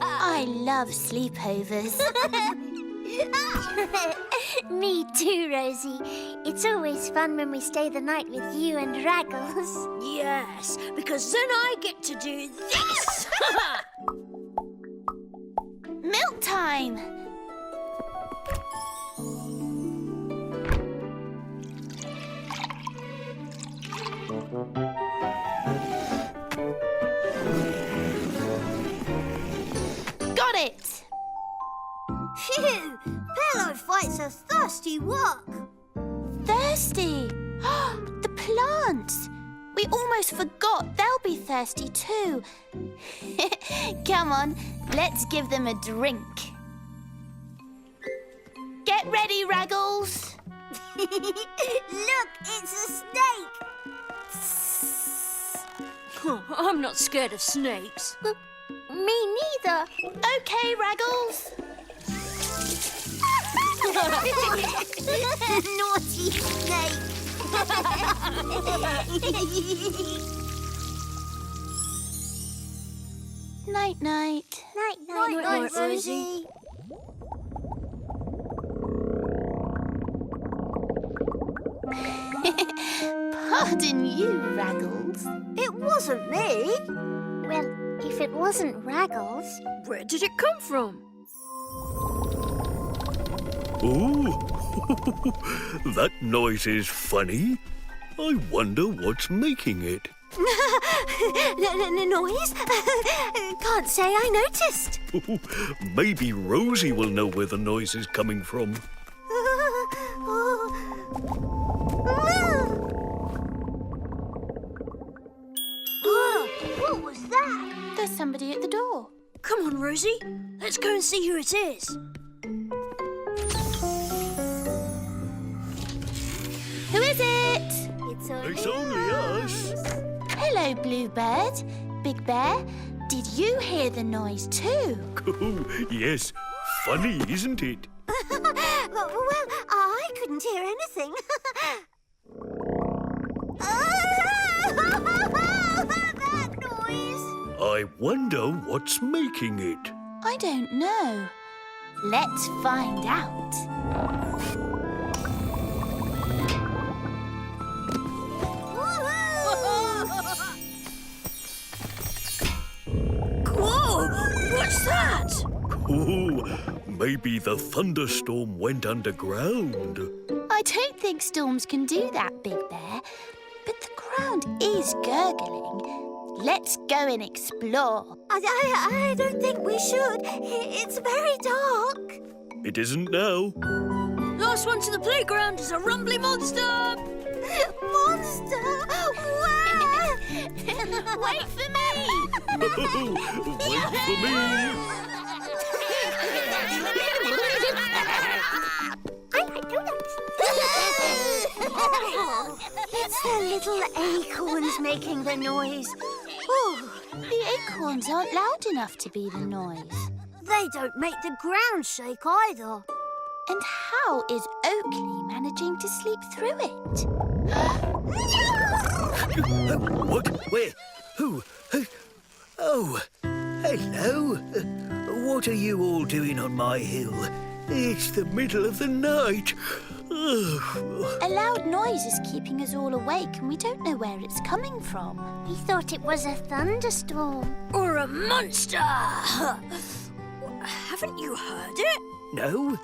I love sleepovers. Me too, Rosie. It's always fun when we stay the night with you and Raggles. Yes, because then I get to do this. Milk time! Got it! Phew! Pillow fights a thirsty walk. Thirsty! The plants! We almost forgot they'll be thirsty too. Come on, let's give them a drink. Get ready, Raggles. Look, it's a snake. I'm not scared of snakes. Me neither. Okay, Raggles. Naughty snake. Night-night. Night, Rosie. Pardon you, Raggles. It wasn't me. Well, if it wasn't Raggles... Where did it come from? Oh, that noise is funny. I wonder what's making it. Noise? Can't say I noticed. Maybe Rosie will know where the noise is coming from. What was that? There's somebody at the door. Come on, Rosie. Let's go and see who it is. Who is it? It's only us. Hello, Bluebird. Big Bear, did you hear the noise too? Oh, yes. Funny, isn't it? Well, I couldn't hear anything. That noise! I wonder what's making it. I don't know. Let's find out. Whoa! What's that? Oh, maybe the thunderstorm went underground. I don't think storms can do that, Big Bear. But the ground is gurgling. Let's go and explore. I don't think we should. It's very dark. It isn't now. Last one to the playground is a rumbly monster. Monster! Where? Wait for me! Wait for me. It's the little acorns making the noise. Oh, The acorns aren't loud enough to be the noise. they don't make the ground shake either. And how is Oakley managing to sleep through it? What? Where? Who? Oh, hello. What are you all doing on my hill? It's the middle of the night. A loud noise is keeping us all awake and we don't know where it's coming from. We thought it was a thunderstorm. Or a monster. Haven't you heard it? No?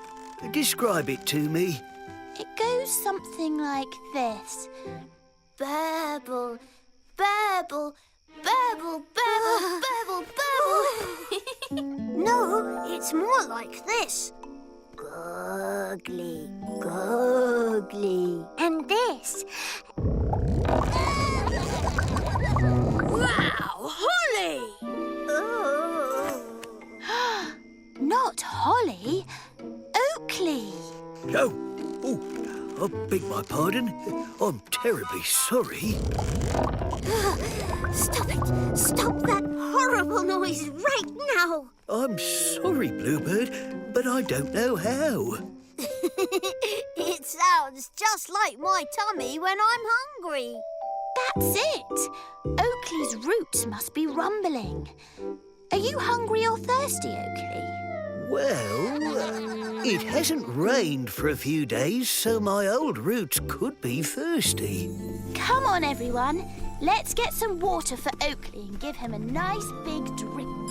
Describe it to me. It goes something like this. Burble, burble, burble, burble, burble, burble. No, it's more like this. Gurgly, gurgly. And this. Wow, Holly! Oh. Not Holly, Oakley. I beg my pardon. I'm terribly sorry. Stop it! Stop that horrible noise right now! I'm sorry, Bluebird, but I don't know how. It sounds just like my tummy when I'm hungry. That's it. Oakley's roots must be rumbling. Are you hungry or thirsty, Oakley? Well, it hasn't rained for a few days, so my old roots could be thirsty. Come on, everyone. Let's get some water for Oakley and give him a nice big drink.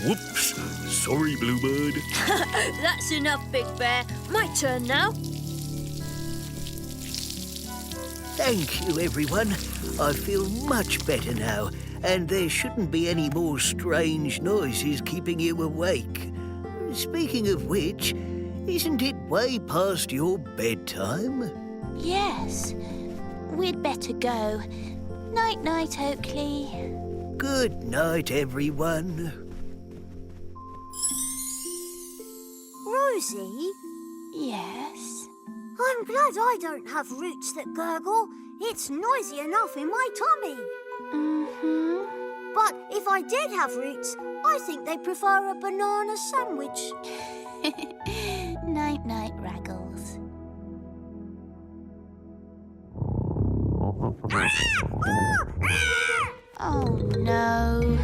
Whoops. Sorry, Bluebird. That's enough, Big Bear. My turn now. Thank you, everyone. I feel much better now, and there shouldn't be any more strange noises keeping you awake. Speaking of which, isn't it way past your bedtime? Yes. We'd better go. Night-night, Oakley. Good night, everyone. Rosie, Yes? I'm glad I don't have roots that gurgle. It's noisy enough in my tummy. Mm-hmm. But if I did have roots, I think they'd prefer a banana sandwich. Night-night, Raggles. Oh, no.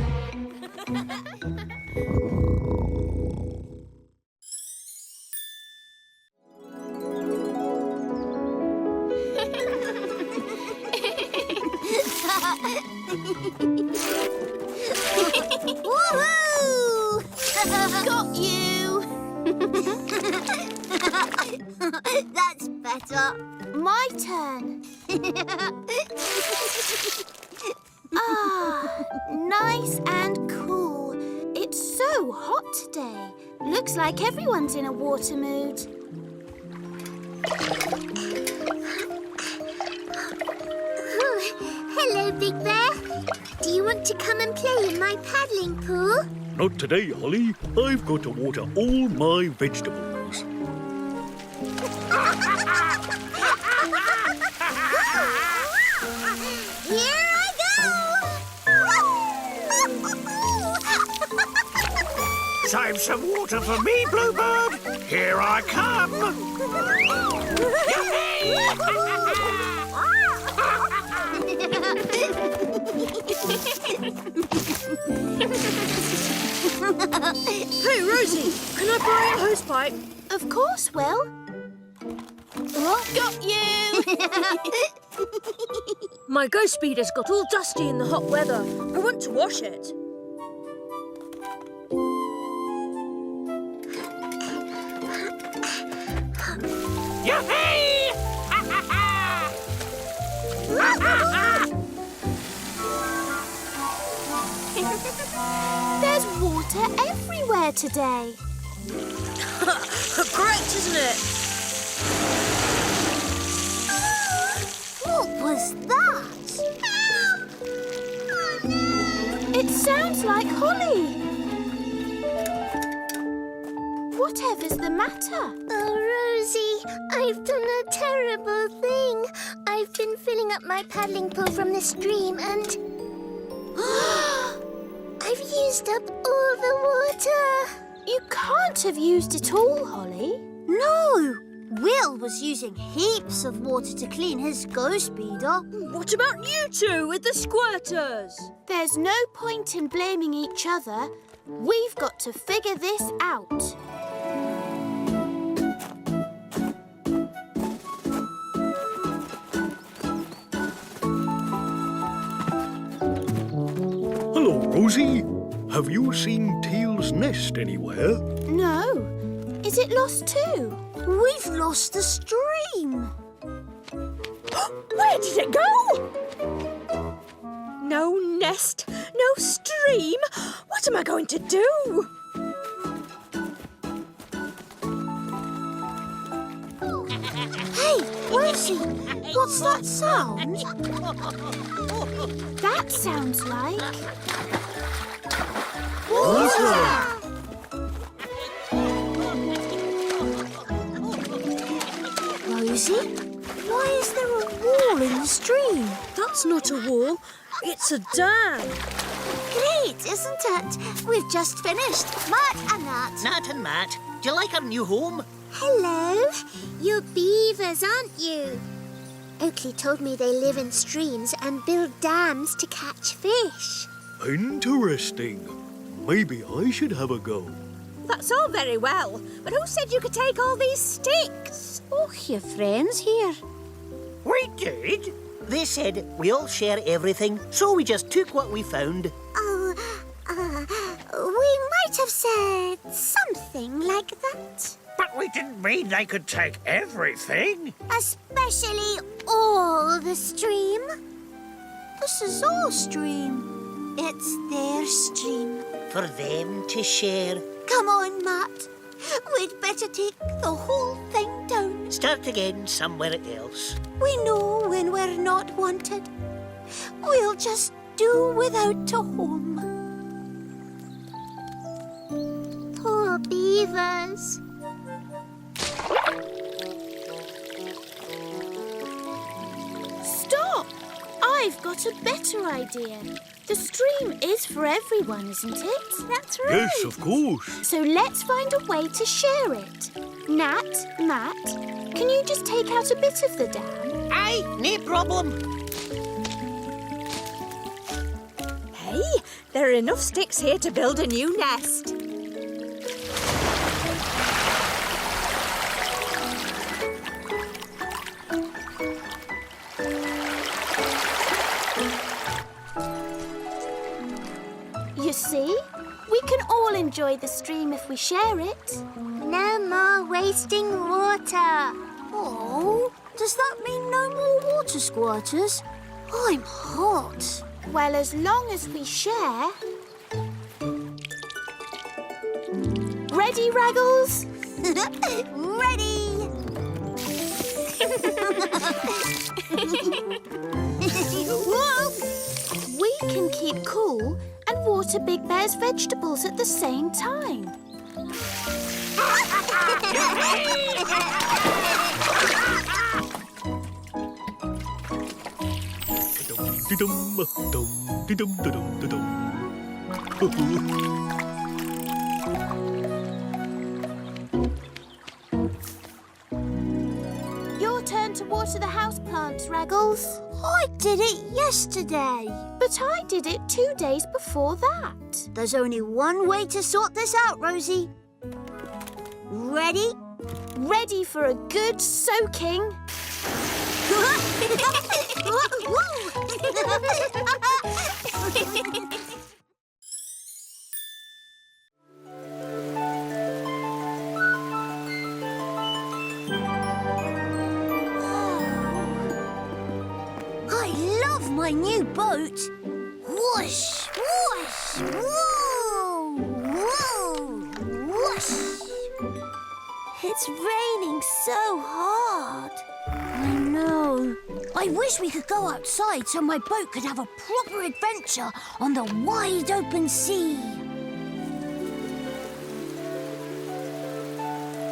Woohoo! Got you! That's better. My turn. Ah, nice and cool. It's so hot today. Looks like everyone's in a water mood. Hello, Big Bear. Do you want to come and play in my paddling pool? Not today, Holly. I've got to water all my vegetables. Here I go! Save some water for me, Bluebird. Here I come. Hey, Rosie, can I borrow your hosepipe? Of course, Will. Got you! My ghost speeder's got all dusty in the hot weather. I want to wash it. Yippee! There's water everywhere today. Great, isn't it? What was that? It sounds like Holly. Whatever's the matter? Oh, Rosie, I've done a terrible thing. I've been filling up my paddling pool from the stream and... I've used up all the water. You can't have used it all, Holly. No! Will was using heaps of water to clean his ghost speeder. What about you two with the squirters? There's no point in blaming each other. We've got to figure this out. Hello, Rosie. Have you seen Teal's nest anywhere? No. Is it lost too? We've lost the stream. Where did it go? No nest, no stream. What am I going to do? Hey, Rosie, what's that sound? That sounds like... Water! Rosie, why is there a wall in the stream? That's not a wall. It's a dam. Great, isn't it? We've just finished. Matt and Nat. Nat and Matt, do you like our new home? Hello. You're beavers, aren't you? Oakley told me they live in streams and build dams to catch fish. Interesting. Maybe I should have a go. That's all very well, but who said you could take all these sticks? Oh, your friends here. We did. They said we all share everything, so we just took what we found. Oh, we might have said something like that. But we didn't mean they could take everything. Especially all the stream. This is our stream. It's their stream. For them to share. Come on, Matt. We'd better take the whole thing down. Start again somewhere else. We know when we're not wanted. We'll just do without a home. Poor beavers. Stop! I've got a better idea. The stream is for everyone, isn't it? That's Yes, of course. So let's find a way to share it. Nat, Matt, can you just take out a bit of the dam? Aye, no problem. Hey, there are enough sticks here to build a new nest. You see? We can all enjoy the stream if we share it. No more wasting water. Oh, does that mean no more water squirters? I'm hot. Well, as long as we share. Ready, Raggles? Ready! Whoa! We can keep cool and water Big Bear's vegetables at the same time. Your turn to water the houseplants, Raggles. I did it yesterday. But I did it 2 days before that. There's only one way to sort this out, Rosie. Ready? Ready for a good soaking? I love my new boat. Whoosh, whoosh, whoa, whoa, whoosh. It's raining so hard. I know. I wish we could go outside so my boat could have a proper adventure on the wide open sea.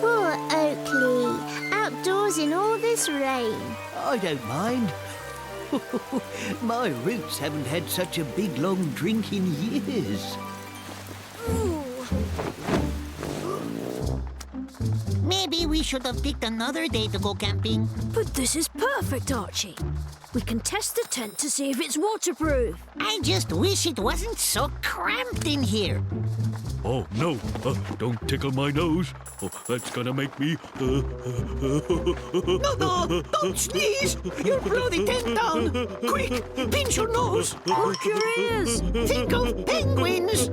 Poor Oakley. Outdoors in all this rain. I don't mind. My roots haven't had such a big, long drink in years. Maybe we should have picked another day to go camping. But this is perfect, Archie. We can test the tent to see if it's waterproof. I just wish it wasn't so cramped in here. Oh, no. Don't tickle my nose. Oh, that's gonna make me... No, don't sneeze! You'll blow the tent down! Quick, pinch your nose! Look your ears. Think of penguins!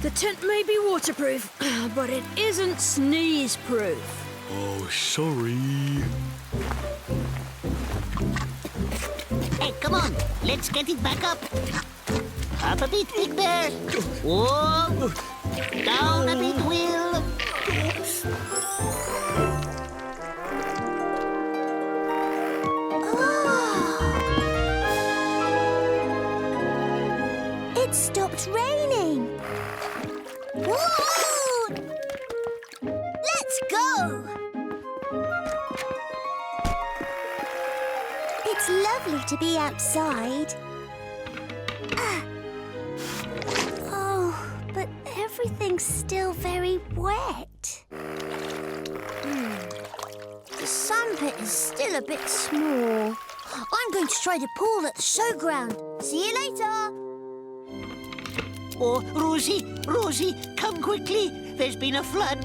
The tent may be waterproof, but it isn't sneeze-proof. Oh, sorry. Hey, come on, let's get it back up. Up a bit, Big Bear. Whoa! Down a bit, Will. It stopped raining. Whoa! lovely to be outside. Oh, but everything's still very wet. The sandpit is still a bit small. I'm going to try the pool at the showground. See you later. Oh, Rosie, come quickly. There's been a flood.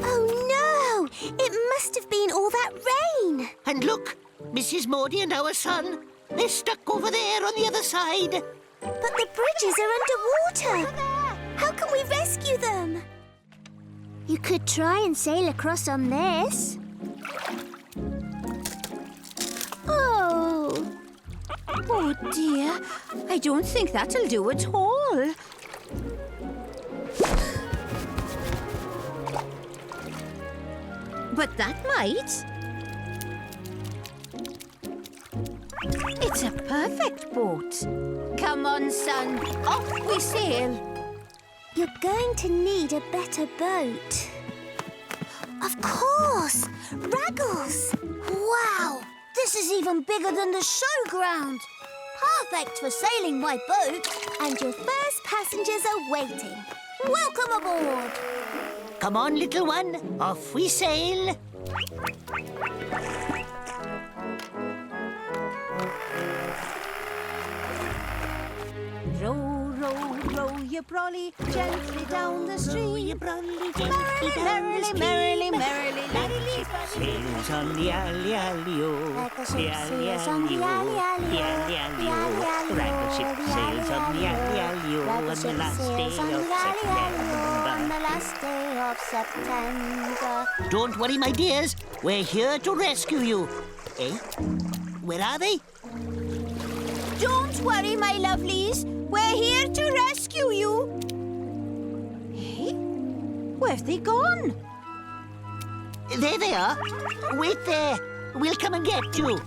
Oh no! It must have been all that rain. And look, Mrs. Maudie and our son. They're stuck over there on the other side. But the bridges are underwater. How can we rescue them? You could try and sail across on this. Oh. Oh dear, I don't think that'll do at all. But that might. It's a perfect boat. Come on, son, off we sail. You're going to need a better boat. Of course! Raggles! Wow, this is even bigger than the showground. Perfect for sailing my boat. And your first passengers are waiting. Welcome aboard. Come on, little one. Off we sail. Row, row, row your brolly gently down the stream. Merrily, merrily, merrily, merrily. Sails on the alley, alley-o. Like a ship The alley, sails on the alley-o. alley, The alley-o. alley, The alley, alley-o. Ragged ship alley-o. sails on the alley, alley-o. Like a On the ship last sails day on of the alley, alley-o. On the September. last day of September. Don't worry, my dears. We're here to rescue you. Eh? Where are they? Don't worry, my lovelies. We're here to rescue you. Hey, where've they gone? There they are. Wait there. We'll come and get you.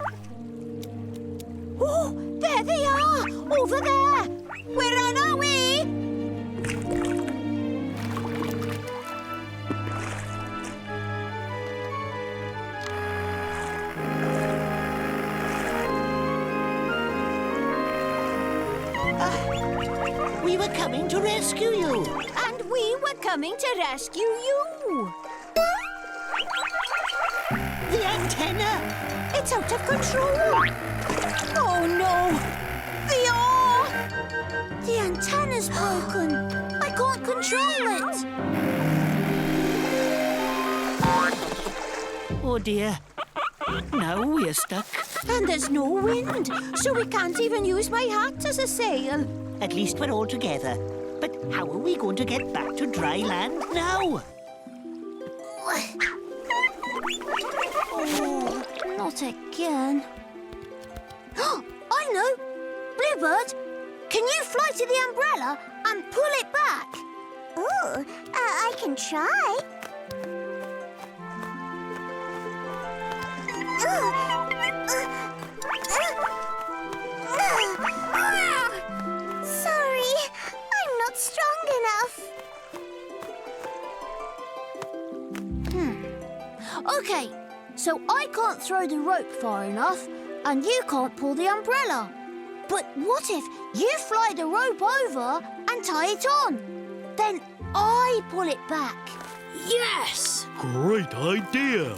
Oh, there they are, over there. We're on our way. We were coming to rescue you. And we were coming to rescue you. The antenna. It's out of control. Oh, no. The oar. The antenna's broken. I can't control it. Oh, dear. Now we're stuck. And there's no wind, so we can't even use my hat as a sail. At least we're all together. But how are we going to get back to dry land now? Oh, not again. I know. Bluebird, can you fly to the umbrella and pull it back? Ooh, I can try. Sorry, I'm not strong enough. Okay, so I can't throw the rope far enough, and you can't pull the umbrella. But what if you fly the rope over and tie it on? Then I pull it back. Yes! Great idea.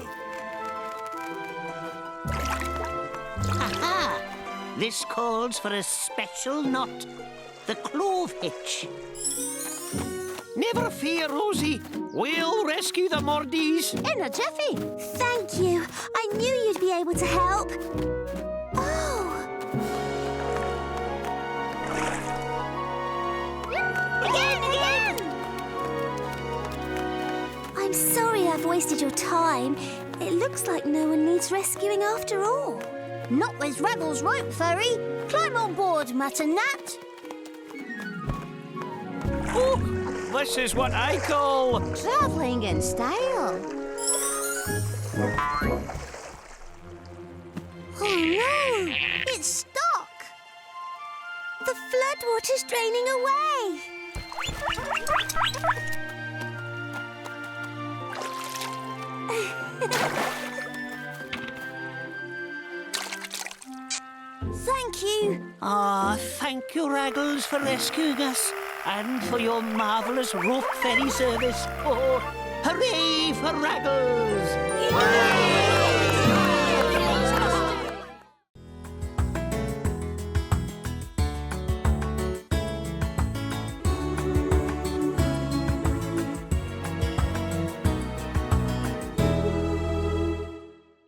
Ha-ha! This calls for a special knot. The clove hitch. Never fear, Rosie. We'll rescue the Mordies. In a jiffy. Thank you. I knew you'd be able to help. Oh. Again! I'm sorry I've wasted your time. It looks like no one needs rescuing after all. Not with Raggles' rope, Fairy. Climb on board, Matt and Nat. Oh, this is what I call... Travelling in style. Oh no! It's stuck! The floodwater's draining away. Thank you. Ah, thank you, Raggles, for rescuing us and for your marvellous rope ferry service. Oh, hooray for Raggles!